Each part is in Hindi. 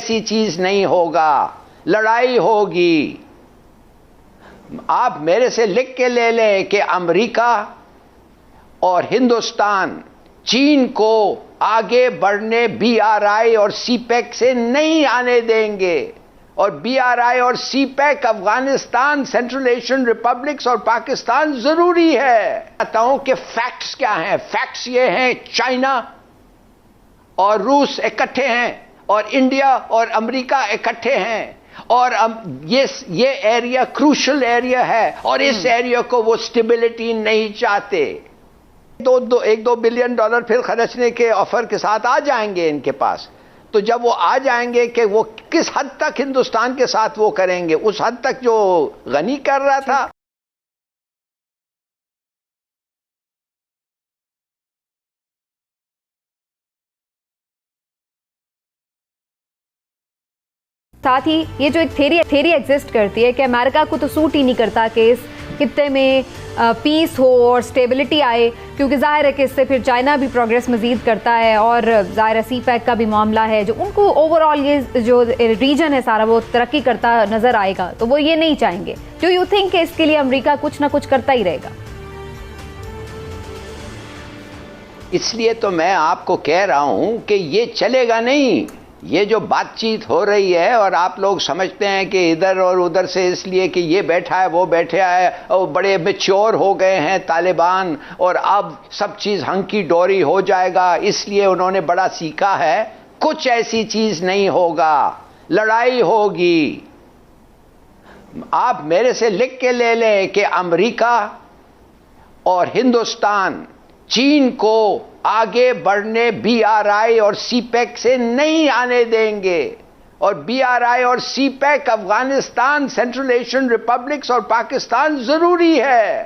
ऐसी चीज नहीं होगा, लड़ाई होगी। आप मेरे से लिख के ले लें कि अमेरिका और हिंदुस्तान चीन को आगे बढ़ने बीआरआई और सीपेक से नहीं आने देंगे। और बीआरआई और CPEC Afghanistan, central Asian republics और पाकिस्तान जरूरी है। कहता हूं कि फैक्ट्स क्या हैं? फैक्ट्स ये हैं, चाइना और रूस इकट्ठे हैं और इंडिया और अमेरिका इकट्ठे हैं और ये एरिया क्रूशल एरिया है और इस एरिया को वो स्टेबिलिटी नहीं चाहते। 1-2 बिलियन डॉलर फिर खर्चने के ऑफर के साथ आ जाएंगे इनके पास। तो जब वो आ जाएंगे कि वो किस हद तक हिंदुस्तान के साथ वो करेंगे, उस हद तक जो गनी कर रहा था। साथ ही ये जो एक थेरी एग्जिस्ट करती है कि अमेरिका को तो सूट ही नहीं करता कि इस खित्ते में पीस हो और स्टेबिलिटी आए, क्योंकि जाहिर है कि इससे फिर चाइना भी प्रोग्रेस मजीद करता है और जाहिर है सीपैक का भी मामला है, जो उनको ओवरऑल ये जो रीजन है सारा वो तरक्की करता नजर आएगा, तो वो ये नहीं चाहेंगे। डू यू थिंक कि इसके लिए अमेरिका कुछ ना कुछ करता ही रहेगा? इसलिए तो मैं आपको कह रहा हूं कि ये चलेगा नहीं। ये जो बातचीत हो रही है और आप लोग समझते हैं कि इधर और उधर से, इसलिए कि ये बैठा है वो बैठा है और बड़े मैच्योर हो गए हैं तालिबान और अब सब चीज़ हंकी डोरी हो जाएगा, इसलिए उन्होंने बड़ा सीखा है। कुछ ऐसी चीज़ नहीं होगा, लड़ाई होगी। आप मेरे से लिख के ले लें कि अमेरिका और हिंदुस्तान चीन को आगे बढ़ने बीआरआई और सीपेक से नहीं आने देंगे। और बीआरआई और CPEC Afghanistan, central Asian republics और पाकिस्तान जरूरी है।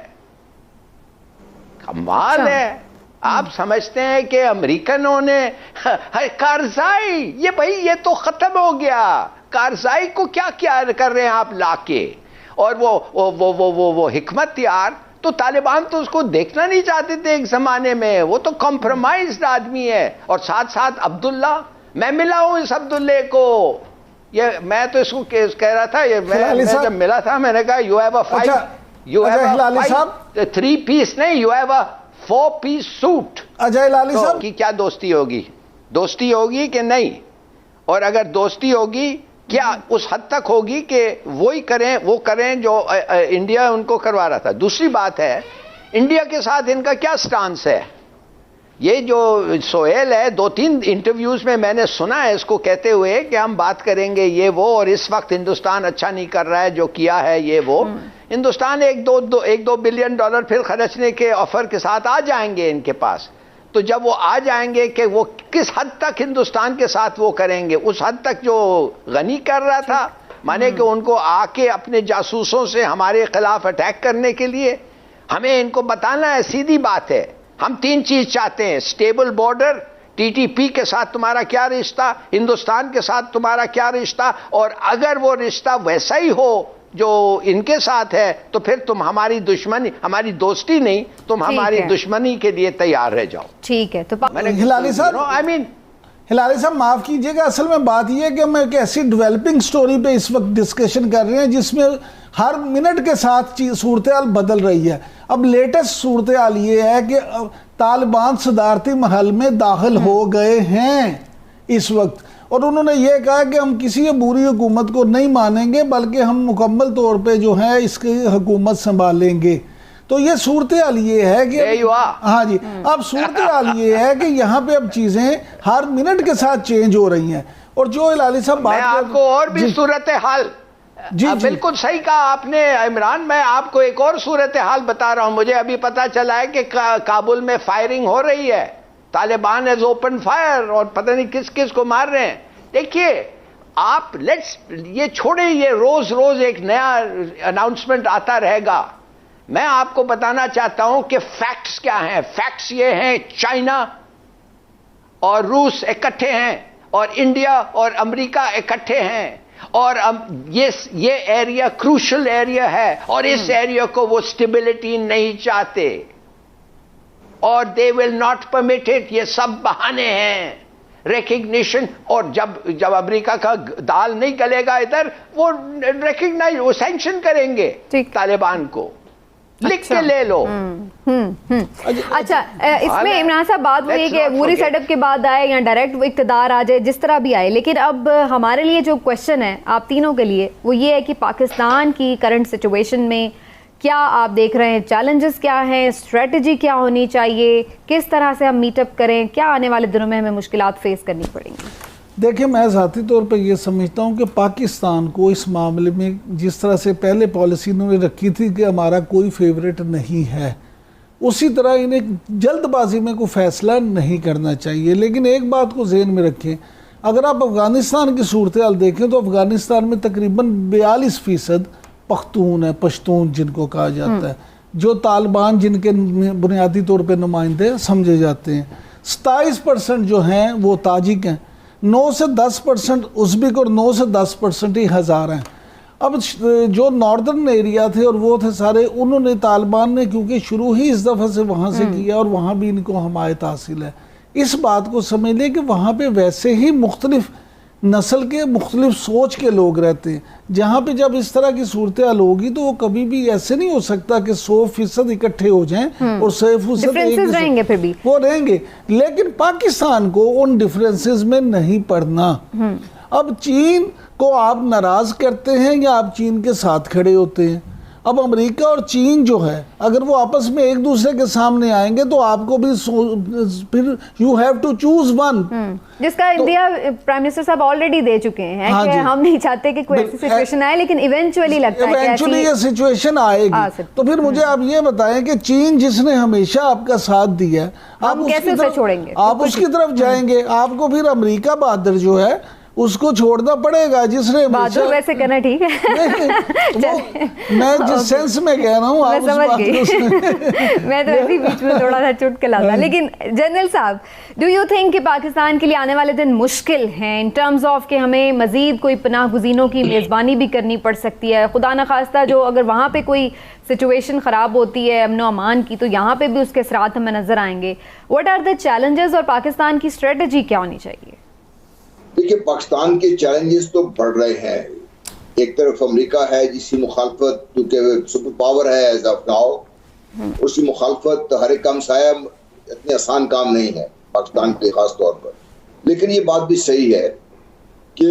कमाल है। आप समझते हैं कि अमेरिकनों ने कारजाई, ये भाई ये तो खत्म हो गया। कारजाई को क्या क्या कर रहे हैं आप लाके? और वो हिकमत यार, तो तालिबान तो उसको देखना नहीं चाहते थे एक जमाने में, वो तो कॉम्प्रोमाइज्ड आदमी है। और साथ साथ अब्दुल्ला, मैं मिला हूं इस अब्दुल्ले को, ये मैं तो इसको कह रहा था, ये मैं जब मिला था मैंने कहा यू हैव अ 3 पीस नहीं, you have a 4 piece suit. Ajay Lali साहब की क्या दोस्ती होगी? दोस्ती होगी कि नहीं? और अगर दोस्ती होगी क्या उस हद तक होगी कि वो करें जो इंडिया उनको करवा रहा था? दूसरी बात है, इंडिया के साथ इनका क्या स्टांस है? ये जो सोहेल है, 2-3 इंटरव्यूज में मैंने सुना है इसको कहते हुए कि हम बात करेंगे ये वो, और इस वक्त हिंदुस्तान अच्छा नहीं कर रहा है जो किया है ये वो। हिंदुस्तान 1-2 बिलियन डॉलर फिर खर्चने के ऑफर के साथ आ जाएंगे इनके पास। तो जब वो आ जाएंगे कि वो किस हद तक हिंदुस्तान के साथ वो करेंगे, उस हद तक जो गनी कर रहा था, माने कि उनको आके अपने जासूसों से हमारे खिलाफ अटैक करने के लिए हमें इनको बताना है। सीधी बात है, हम 3 चीज चाहते हैं, स्टेबल बॉर्डर, टीटीपी के साथ तुम्हारा क्या रिश्ता, हिंदुस्तान के साथ तुम्हारा क्या रिश्ता, और अगर वो रिश्ता वैसा ही हो जो इनके साथ है तो फिर तुम हमारी दुश्मनी, हमारी दोस्ती नहीं, तुम हमारी दुश्मनी के लिए तैयार रह जाओ। ठीक है। तो हिलाली साहब, हिलाली साहब माफ कीजिएगा, असल में बात यह है कि हम एक ऐसी डेवलपिंग स्टोरी पे इस वक्त डिस्कशन कर रहे हैं जिसमें हर मिनट के साथ सूरत हाल बदल रही है। अब लेटेस्ट सूरत हाल ये है कि तालिबान सदारती महल में दाखिल हो गए हैं इस वक्त, और उन्होंने ये कहा कि हम किसी बुरी हुकूमत को नहीं मानेंगे बल्कि हम मुकम्मल तौर पे जो है इसकी हुकूमत संभालेंगे। तो ये सूरत हाल ये है कि हाँ जी, अब सूरत हाल ये है कि यहाँ पे अब चीजें हर मिनट के साथ चेंज हो रही हैं। और जो हिलाली साहब बात आपको और भी सूरत हाल जी बिल्कुल सही कहा आपने इमरान। मैं आपको एक और सूरत हाल बता रहा हूं। मुझे अभी पता चला है कि काबुल में फायरिंग हो रही है, तालिबान हैज ओपन फायर और पता नहीं किस किस को मार रहे हैं। देखिए आप ये छोड़े, ये रोज रोज एक नया अनाउंसमेंट आता रहेगा। मैं आपको बताना चाहता हूं कि फैक्ट्स क्या हैं। फैक्ट्स ये हैं, चाइना और रूस इकट्ठे हैं और इंडिया और अमेरिका इकट्ठे हैं और ये एरिया क्रूशल एरिया है और इस एरिया को वो स्टेबिलिटी नहीं चाहते और they will not permit it. ये सब बहाने हैं। रिकग्निशन, और जब अमेरिका का दाल नहीं गलेगा इधर, वो रिकग्नाइज, वो सैंक्शन करेंगे तालिबान को, लिख के ले लो। अच्छा, इसमें इमरान साहब बात वो है कि पूरी सेटअप के बाद आए या डायरेक्ट इक़्तिदार आ जाए, जिस तरह भी आए, लेकिन अब हमारे लिए जो क्वेश्चन है आप तीनों के लिए वो ये है कि पाकिस्तान की करंट सिचुएशन में क्या आप देख रहे हैं, चैलेंजेस क्या हैं, स्ट्रेटजी क्या होनी चाहिए, किस तरह से हम मीटअप करें, क्या आने वाले दिनों में हमें मुश्किलात फेस करनी पड़ेंगी? देखिए, मैं ज़ाती तौर पर यह समझता हूँ कि पाकिस्तान को इस मामले में जिस तरह से पहले पॉलिसी इन्होंने रखी थी कि हमारा कोई फेवरेट नहीं है, उसी तरह इन्हें जल्दबाजी में कोई फैसला नहीं करना चाहिए। लेकिन एक बात को ज़हन में रखें, अगर आप अफ़गानिस्तान की सूरत हाल देखें तो अफ़गानिस्तान में तकरीबन 42% पख्तून है, पश्तून जिनको कहा जाता है, जो तालिबान जिनके बुनियादी तौर पर नुमाइंदे समझे जाते हैं। 27% जो हैं वो ताजिक हैं, 9 से 10% उज़्बेक और 9 से 10% ही हज़ार हैं। अब जो नॉर्दर्न एरिया थे और वो थे सारे, उन्होंने तालिबान ने क्योंकि शुरू ही इस दफ़ा से वहाँ से किया और वहाँ भी इनको हमायत हासिल है, इस बात को समझ लें कि वहाँ पे वैसे ही मुख्तलिफ नस्ल के मुख्तलिफ सोच के लोग रहते हैं। जहाँ पे जब इस तरह की सूरत हाल होगी तो वो कभी भी ऐसे नहीं हो सकता कि 100% इकट्ठे हो जाएं और 100% रहेंगे, फिर भी वो रहेंगे। लेकिन पाकिस्तान को उन डिफरेंसेस में नहीं पड़ना। अब चीन को आप नाराज करते हैं या आप चीन के साथ खड़े होते हैं? अब अमेरिका और चीन जो है, अगर वो आपस में एक दूसरे के सामने आएंगे तो आपको भी फिर you have to choose one, जिसका इंडिया प्राइम मिनिस्टर साहब ऑलरेडी दे चुके हैं। हाँ, कि हम नहीं चाहते कि कोई ऐसी सिचुएशन आए, लेकिन इवेंचुअली लगता है कि ये सिचुएशन आएगी। तो फिर मुझे आप ये बताएं कि चीन जिसने हमेशा आपका साथ दिया, आप कैसे उसे छोड़ेंगे? आप उसकी तरफ जाएंगे, आपको फिर अमेरिका बहादुर जो है उसको छोड़ना पड़ेगा, जिसने बहादुर वैसे करना ठीक है। मैं जिस सेंस में कह रहा हूँ आप समझ गई। मैं तो ऐसे बीच में थोड़ा सा चुटकुला था। लेकिन जनरल साहब, डू यू थिंक कि पाकिस्तान के लिए आने वाले दिन मुश्किल हैं इन टर्म्स ऑफ कि हमें मजीद कोई पनाह गुज़ीनों की मेज़बानी भी करनी पड़ सकती है? खुदा न खास्ता जो अगर वहाँ पे कोई सिचुएशन ख़राब होती है अमन अमान की, तो यहाँ पे भी उसके असरात हमें नज़र आएंगे। व्हाट आर द चैलेंजेस और पाकिस्तान की स्ट्रेटजी क्या होनी चाहिए? देखिए, पाकिस्तान के चैलेंजेस तो बढ़ रहे हैं। एक तरफ अमेरिका है जिसकी मुखालफत, क्योंकि सुपर पावर है एज ऑफ नाउ, उसकी मुखालफत हर एक काम साया इतनी आसान काम नहीं है पाकिस्तान के खास तौर पर। लेकिन ये बात भी सही है कि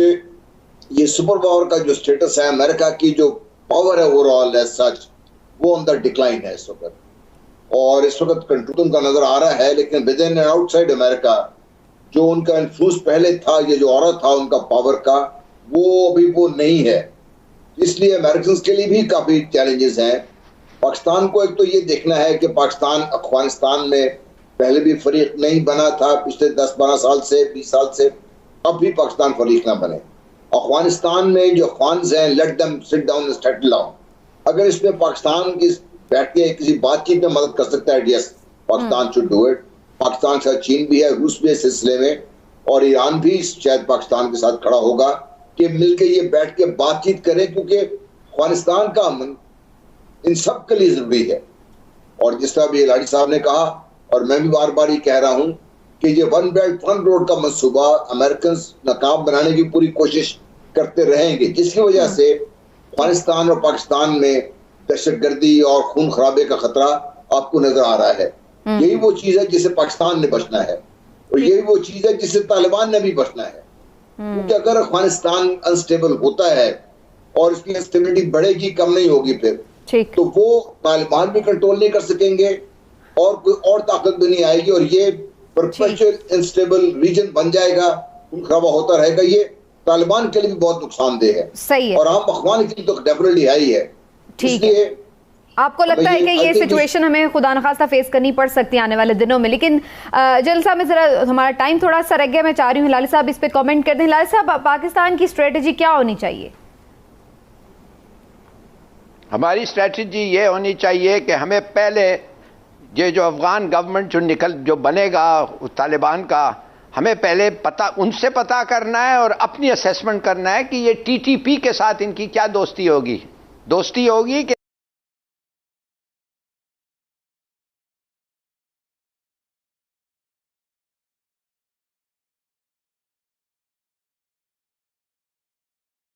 ये सुपर पावर का जो स्टेटस है, अमेरिका की जो पावर है ओवरऑल एज सच, वो ऑन द डिक्लाइन है इस वक्त। और इस वक्त कंट्रोल उनका नजर आ रहा है, लेकिन with in and outside America जो उनका इन्फ्लुएंस पहले था, ये जो औरत था उनका पावर का, वो अभी वो नहीं है। इसलिए अमेरिकन के लिए भी काफी चैलेंजेस हैं। पाकिस्तान को एक तो ये देखना है कि पाकिस्तान अफगानिस्तान में पहले भी फरीक नहीं बना था, पिछले 10-12 साल से, 20 साल से, अब भी पाकिस्तान फरीक ना बने। अफगानिस्तान में जो अफगान्स हैं, let them sit down and settle down. अगर इसमें पाकिस्तान की बैठ के किसी बातचीत में मदद कर सकता है, yes, Pakistan should do it. Pakistan के साथ चीन भी है, रूस भी है सिलसिले में, और ईरान भी शायद पाकिस्तान के साथ खड़ा होगा कि मिलकर ये बैठ के बातचीत करें, क्योंकि अफगानिस्तान का अमन इन सब के लिए जरूरी है। और जिस तरह भी लाड़ी साहब ने कहा, और मैं भी बार बार ये कह रहा हूं कि ये वन बेल्ट वन रोड का मंसूबा अमेरिकन नाकाम बनाने की पूरी कोशिश करते रहेंगे, जिसकी वजह से अफगानिस्तान और पाकिस्तान में दहशतगर्दी और खून खराबे का खतरा आपको नजर आ रहा है। यही वो चीज है जिससे पाकिस्तान ने बचना है, और यही वो चीज है जिससे तालिबान ने भी बचना है। क्योंकि अगर अफगानिस्तान अनस्टेबल होता है और इसकी स्टेबिलिटी बढ़ेगी, कम नहीं होगी, फिर तो वो तालिबान भी कंट्रोल नहीं कर सकेंगे और कोई और ताकत भी नहीं आएगी, और ये परपेचुअल अनस्टेबल रीजन बन जाएगा, खून खराबा होता रहेगा। ये तालिबान के लिए भी बहुत नुकसानदेह है, सही है, और आम अफगान के लिए तो डेफिनेटली है ही है। इसलिए आपको लगता है कि ये सिचुएशन हमें खुदा न खास्ता फेस करनी पड़ सकती है आने वाले दिनों में? लेकिन जनरल साहब, में जरा हमारा टाइम थोड़ा सा रह गया, मैं चाह रही हूँ हिलाली साहब इस पे कमेंट कर दें। हिलाली साहब, पाकिस्तान की स्ट्रेटजी क्या होनी चाहिए? हमारी स्ट्रेटजी ये होनी चाहिए कि हमें पहले ये जो अफगान गवर्नमेंट जो बनेगा तालिबान का, हमें पहले उनसे पता करना है और अपनी असेसमेंट करना है कि ये टीटीपी के साथ इनकी क्या दोस्ती होगी कि